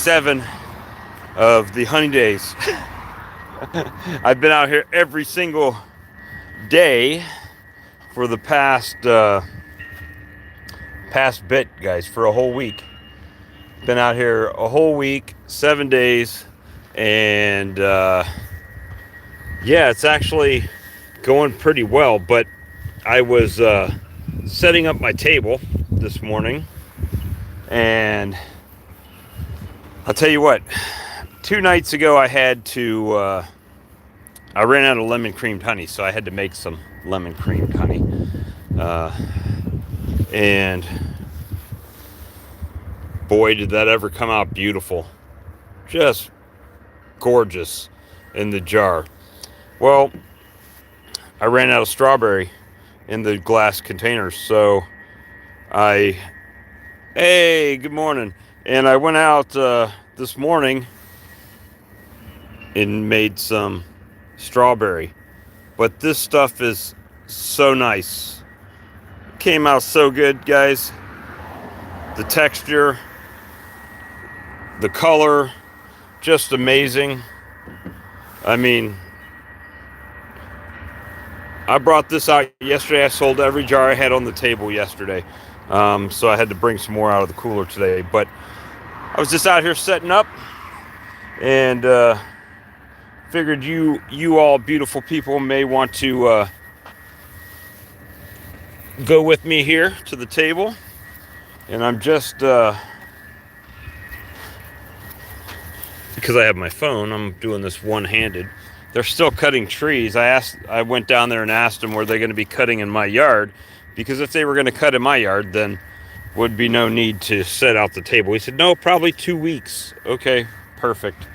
7 of the honey days. I've been out here every single day for the past bit, guys, for a whole week. Been out here a whole week, 7 days, and yeah, it's actually going pretty well. But I was setting up my table this morning, and I'll tell you what, 2 nights ago I ran out of lemon creamed honey, so I had to make some lemon creamed honey. And boy, did that ever come out beautiful. Just gorgeous in the jar. Well, I ran out of strawberry in the glass containers, so hey, good morning. And I went out this morning and made some strawberry. But this stuff is so nice. Came out so good, guys. The texture, the color, just amazing. I mean, I brought this out yesterday. I sold every jar I had on the table yesterday. So I had to bring some more out of the cooler today. But I was just out here setting up, and figured you all beautiful people may want to go with me here to the table. And I'm just because I have my phone, I'm doing this one-handed. They're still cutting trees. I went down there and asked them, were they going to be cutting in my yard? Because if they were going to cut in my yard, then would be no need to set out the table. He said, no, probably 2 weeks. Okay, perfect.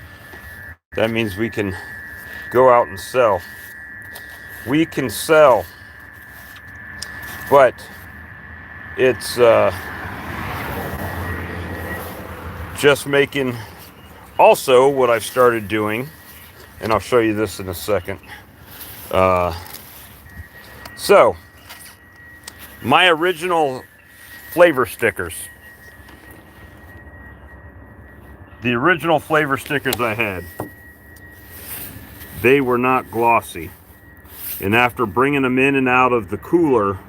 That means we can go out and sell. We can sell. But it's just making. Also, what I've started doing, and I'll show you this in a second. So, my original flavor stickers. The original flavor stickers I had, they were not glossy. And after bringing them in and out of the cooler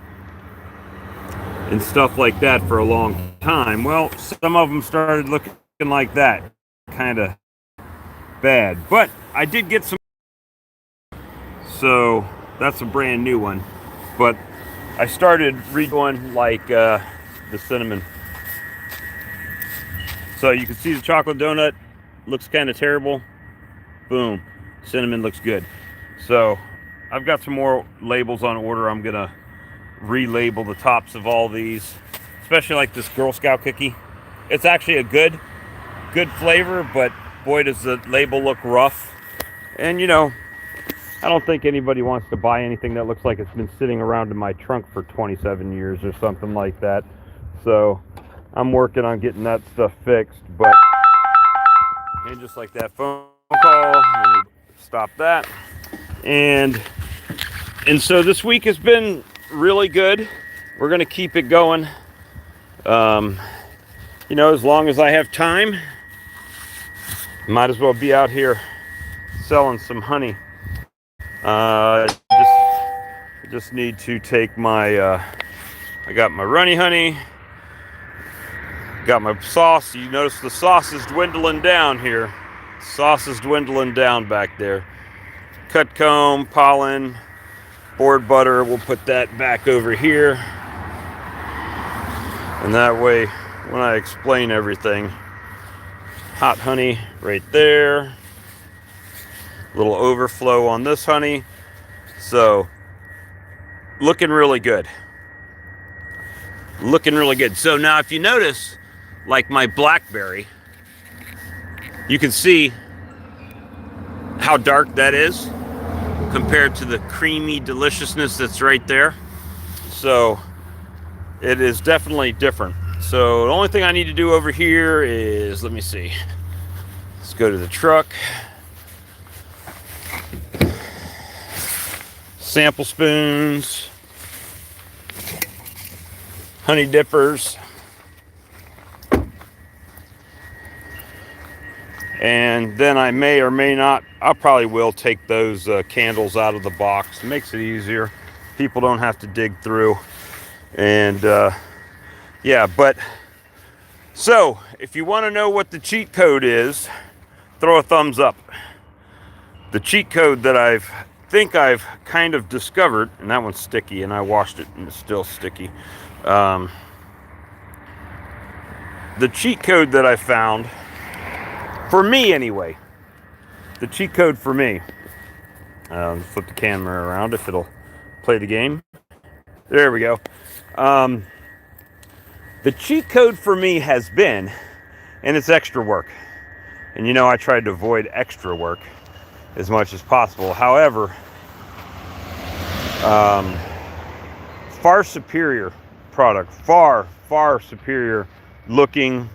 and stuff like that for a long time, well, some of them started looking like that. Kind of bad. But I did get some. So that's a brand new one. But I started redoing like the cinnamon. So you can see the chocolate donut looks kind of terrible. Boom. Cinnamon looks good. So I've got some more labels on order. I'm going to relabel the tops of all these, especially like this Girl Scout cookie. It's actually a good flavor, but boy, does the label look rough. And you know, I don't think anybody wants to buy anything that looks like it's been sitting around in my trunk for 27 years or something like that. So I'm working on getting that stuff fixed. But and just like that phone call, let me stop that. And so this week has been really good. We're gonna keep it going. You know, as long as I have time, might as well be out here selling some honey. Just need to take my, I got my runny honey, got my sauce. You notice the sauce is dwindling down here. Sauce is dwindling down back there. Cut comb, pollen, board butter, we'll put that back over here. And that way, when I explain everything, hot honey right there. Little overflow on this honey. So, looking really good. Looking really good. So now if you notice, like my blackberry, you can see how dark that is compared to the creamy deliciousness that's right there. So it is definitely different. So the only thing I need to do over here is, let me see. Let's go to the truck. Sample spoons, honey dippers, And then I may or may not, I probably will take those candles out of the box. It makes it easier. People don't have to dig through. And yeah, but so if you want to know what the cheat code is, throw a thumbs up. The cheat code that I've kind of discovered, and that one's sticky, and I washed it and it's still sticky. The cheat code that I found, for me anyway, the cheat code for me, flip the camera around if it'll play the game. There we go. The cheat code for me has been, and it's extra work. And you know, I tried to avoid extra work as much as possible. However, far superior product, far superior looking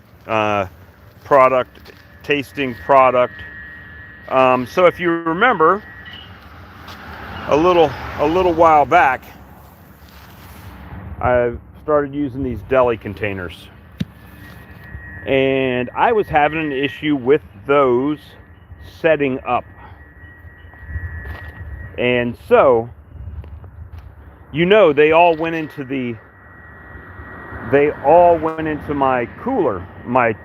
product, tasting product. So if you remember, a little while back, I started using these deli containers, and I was having an issue with those setting up. And so, you know, they all went into my cooler, my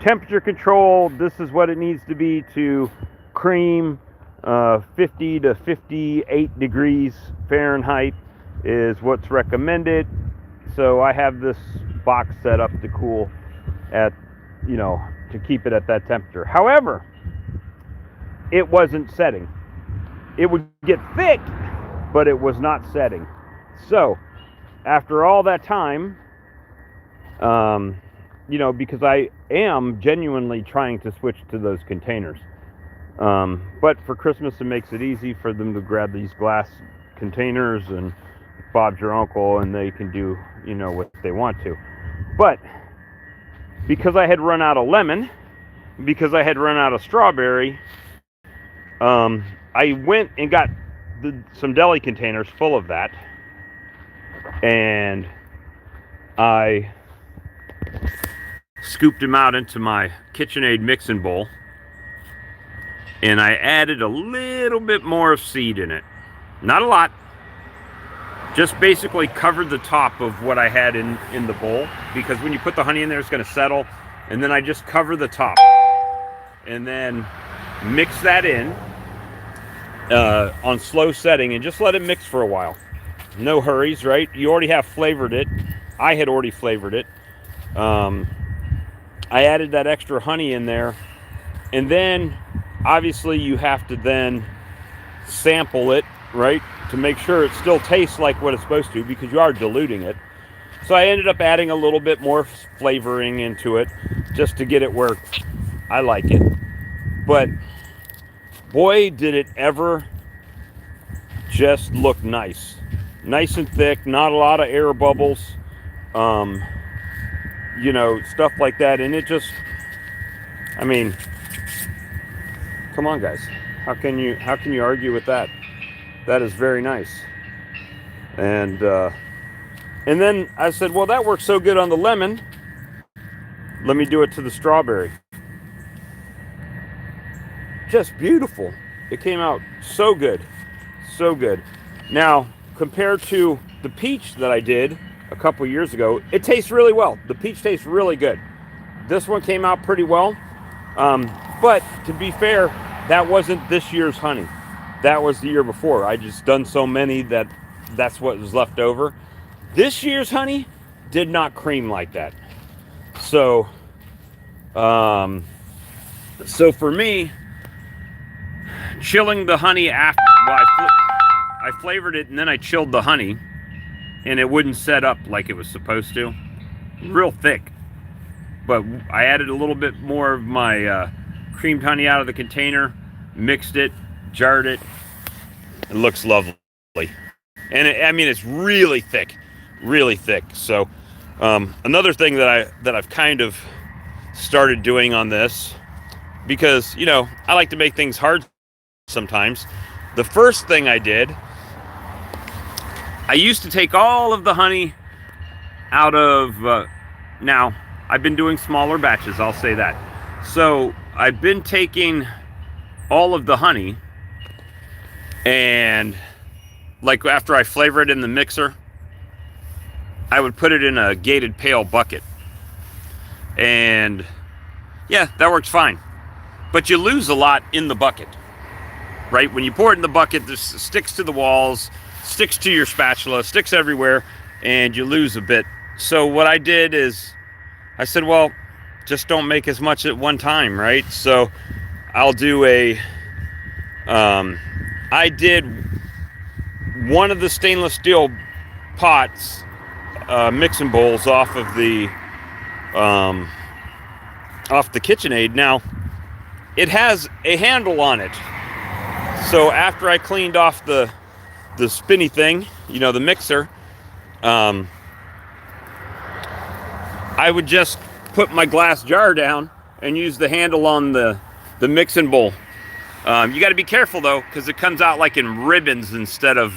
temperature control. This is what it needs to be to cream. 50 to 58 degrees Fahrenheit is what's recommended. So I have this box set up to cool at, you know, to keep it at that temperature. However, it wasn't setting. It would get thick, but it was not setting. So after all that time, you know, because I am genuinely trying to switch to those containers. But for Christmas, it makes it easy for them to grab these glass containers, and Bob's your uncle, and they can do, you know, what they want to. But because I had run out of lemon, because I had run out of strawberry, I went and got some deli containers full of that, and I scooped them out into my KitchenAid mixing bowl, and I added a little bit more of seed in it. Not a lot. Just basically covered the top of what I had in the bowl, because when you put the honey in there, it's going to settle. And then I just cover the top, and then mix that in on slow setting, and just let it mix for a while. No hurries, right? You already have flavored it. I had already flavored it. I added that extra honey in there, and then obviously you have to then sample it, right, to make sure it still tastes like what it's supposed to, because you are diluting it. So I ended up adding a little bit more flavoring into it just to get it where I like it. But boy, did it ever just look nice. Nice and thick, not a lot of air bubbles, you know, stuff like that. And it just, I mean, come on, guys. How can you argue with that? That is very nice. And then I said, well, that works so good on the lemon. Let me do it to the strawberry. Just beautiful. It came out so good. So good. Now, compared to the peach that I did a couple years ago, it tastes really well. The peach tastes really good. This one came out pretty well. But to be fair, that wasn't this year's honey. That was the year before. I just done so many that's what was left over. This year's honey did not cream like that. So, so for me, chilling the honey after, well, I flavored it and then I chilled the honey, and it wouldn't set up like it was supposed to. Real thick. But I added a little bit more of my creamed honey out of the container, mixed it, jarred it. It looks lovely. And I mean, it's really thick. Really thick. So another thing that I've kind of started doing on this, because, you know, I like to make things hard sometimes. The first thing I did, I used to take all of the honey out of, now I've been doing smaller batches, I'll say that. So I've been taking all of the honey and, like, after I flavor it in the mixer, I would put it in a gated pail bucket. And yeah, that works fine. But you lose a lot in the bucket, right? When you pour it in the bucket, this sticks to the walls, sticks to your spatula, sticks everywhere, and you lose a bit. So what I did is I said, well, just don't make as much at one time, right? So I'll do I did one of the stainless steel pots, mixing bowls off the KitchenAid. Now, it has a handle on it. So after I cleaned off the spinny thing, you know, the mixer, I would just put my glass jar down and use the handle on the mixing bowl. You got to be careful though, because it comes out like in ribbons instead of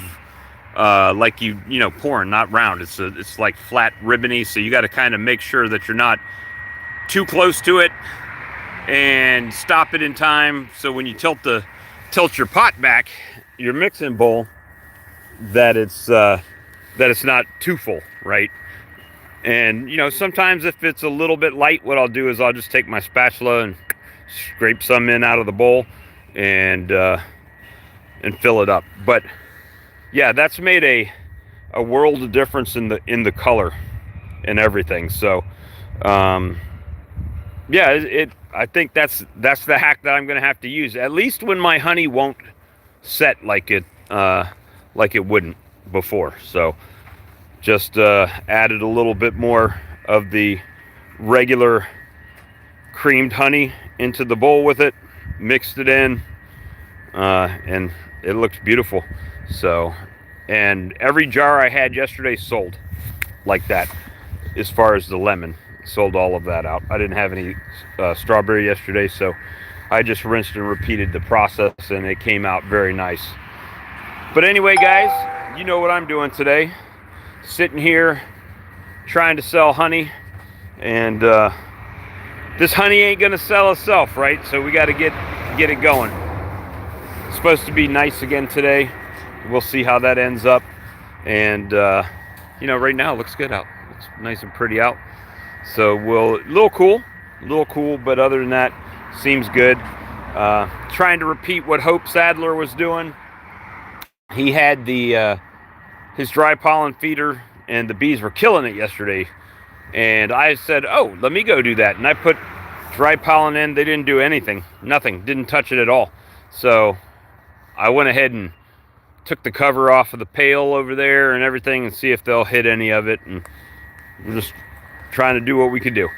like you know, pouring, not round. It's like flat ribbony, so you got to kind of make sure that you're not too close to it and stop it in time, so when you tilt your pot back, your mixing bowl, that it's not too full, right? And you know, sometimes if it's a little bit light, what I'll do is I'll just take my spatula and scrape some in out of the bowl and fill it up. But yeah, that's made a world of difference in the color and everything. So yeah, I think that's the hack that I'm gonna have to use, at least when my honey won't set like it wouldn't before. So just added a little bit more of the regular creamed honey into the bowl with it, mixed it in, and it looks beautiful. So, and every jar I had yesterday sold like that. As far as the lemon, sold all of that out. I didn't have any strawberry yesterday, so I just rinsed and repeated the process, and it came out very nice. But anyway, guys, you know what I'm doing today. Sitting here trying to sell honey, and this honey ain't gonna sell itself, right? So we got to get it going. It's supposed to be nice again today. We'll see how that ends up. And you know, right now it looks good out. It's nice and pretty out. So we'll, a little cool, but other than that, seems good. Trying to repeat what Hope Sadler was doing. He had his dry pollen feeder, and the bees were killing it yesterday. And I said, oh, let me go do that. And I put dry pollen in. They didn't do anything. Nothing. Didn't touch it at all. So I went ahead and took the cover off of the pail over there and everything, and see if they'll hit any of it. And we're just trying to do what we could do.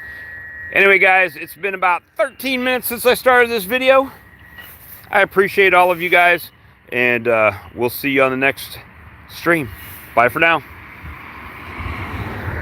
Anyway, guys, it's been about 13 minutes since I started this video. I appreciate all of you guys, and we'll see you on the next stream. Bye for now.